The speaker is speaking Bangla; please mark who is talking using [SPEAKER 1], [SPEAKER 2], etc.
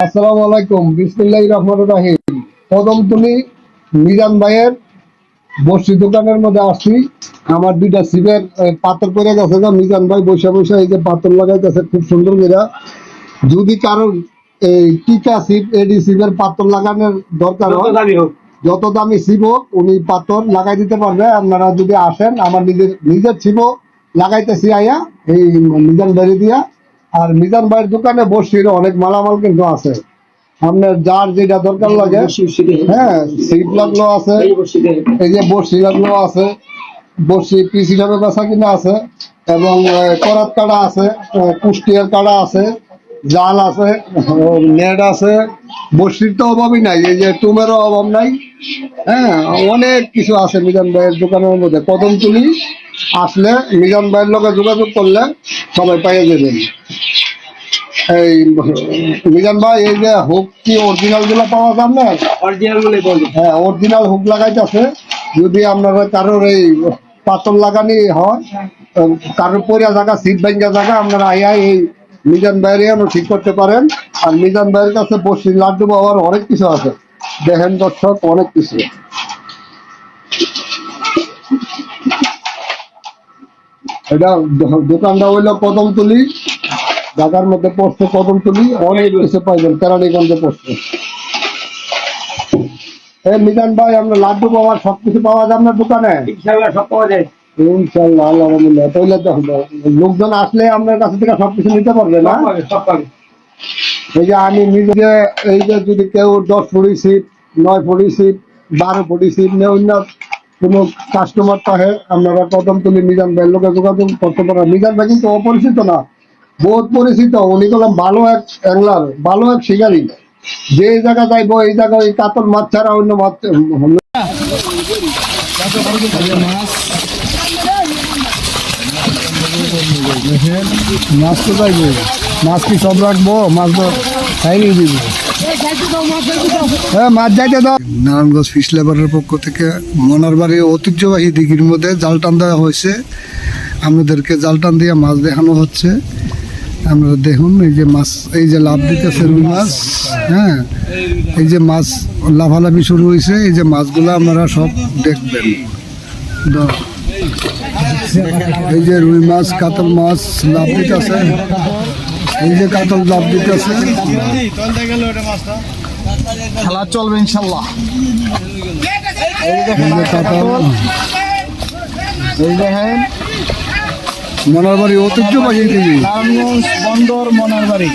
[SPEAKER 1] আসসালামু আলাইকুম, বিসমিল্লাহির রহমানির রহিম। কদমতলী মিজান ভাইয়ের বসি দোকানের মধ্যে আসছি। আমার দুইটা সিপের পাথর পরে গেছে, মিজান ভাই বসে বসে এই যে পাথর লাগাইতেছে খুব সুন্দর করে। যদি কারোর এই টিকা সিপ এডি সিপের পাথর লাগানোর দরকার হয়, যত দামি সিপ হোক উনি পাথর লাগাই দিতে পারবে। আপনারা যদি আসেন, আমার নিজের সিপও লাগাইতেছি আইয়া এই মিজান ভাই দিয়া। আর মিজান ভাইয়ের দোকানে বসির অনেক মালামাল কিন্তু আছে, আপনার যার যেটা দরকার লাগে। হ্যাঁ, সিট লাগলো আছে, এই যে বসি লাগলো আছে, বসি পিস হিসাবে বেচা কিনা আছে, এবং করাত কাটা আছে, কুষ্টিয়ার কাটা আছে, জাল আছে, নেট আছে। বসির তো অভাবই নাই, এই যে টুমেরও অভাব নাই। হ্যাঁ, অনেক কিছু আছে মিজান ভাইয়ের দোকানের মধ্যে। কদমতলী আসলে মিজান ভাইয়ের লগে যোগাযোগ করলে সবাই পাইয়ে যাবেন। এই মিজান ভাই, এই যে হুক কি অরিজিনাল গুলো পাওয়া যাবে না?
[SPEAKER 2] অরিজিনাল গুলো বলুন।
[SPEAKER 1] হ্যাঁ, অরিজিনাল হুক লাগাইতেছে। যদি আপনারা কারোর এই পাথর লাগানি হয়, কারোর পরিয়া জায়গা, সিট ভাঙ্গা জায়গা, আপনারা আইয়া এই মিজান ভাইয়ের ঠিক করতে পারেন। আর মিজান ভাইয়ের কাছে বসি লাড্ডু পাওয়ার অনেক কিছু আছে, দেখেন দর্শক, অনেক কিছু। এটা দোকানটা হইলো কদমতলী, ঢাকার মধ্যে পড়ছে কদমতলী। অনেক কিছু পাইবেন, কেরানীগঞ্জে পড়ছে। মিজান ভাই, আমরা লাড্ডু পাওয়ার সবকিছু পাওয়া যায় আপনার দোকানে?
[SPEAKER 2] ইনশাআল্লাহ সব পাওয়া যায়।
[SPEAKER 1] ইনশাআল্লাহ, আলহামদুলিল্লাহ। তাহলে তো লোকজন আসলে আপনার কাছ থেকে সবকিছু নিতে পারবে না?
[SPEAKER 2] সব পাবে।
[SPEAKER 1] এই যে আমি নিজে, এই যে যদি কেউ 10 ফুটি সিট, 9 ফুটি সিট, 12 ফুটি সিট নিয়ে অন্য কোনো কাস্টমার থাকে, আপনারা কদমতলী মিজান ভাইয়ের লোকে যোগাযোগ করতে পারেন। মিজান ভাই কিন্তু অপরিচিত না, বহুত পরিচিত। উনি করলাম ভালো এক অ্যাংলার, ভালো এক শিকারী। যে জায়গা যাইবো এই জায়গায় ওই কাতল মাছ ছাড়া অন্য মাছ মাছ তো যাইবো, মাছ কি সব রাখবো? মাছ তো খাইয়ে দিব। হ্যাঁ, মাছ যাইতে দাও। নারায়ণগঞ্জ ফিশ লেবারের পক্ষ থেকে মনার বাড়ি ঐতিহ্যবাহী দিঘির মধ্যে জাল টান দেওয়া হয়েছে। আমাদেরকে জাল টান দিয়ে মাছ দেখানো হচ্ছে। আমরা দেখুন, এই যে মাছ, এই যে লাভ দিতেছে রুই মাছ। হ্যাঁ, এই যে মাছ লাফালাফি শুরু হয়েছে, এই যে মাছগুলো আপনারা সব দেখবেন। এই যে রুই মাছ, কাতল মাছ লাভ দিতেছে, এই যে কাতল লাভ দিতেছে।
[SPEAKER 2] খেলা চলবে ইনশাআল্লাহ।
[SPEAKER 1] এই যে কাতল,
[SPEAKER 2] এই দেখেন
[SPEAKER 1] মনার বাড়ি ঐতিহ্যবাহী দিঘি,
[SPEAKER 2] নারায়ণগঞ্জ বন্দর মনার বাড়ি।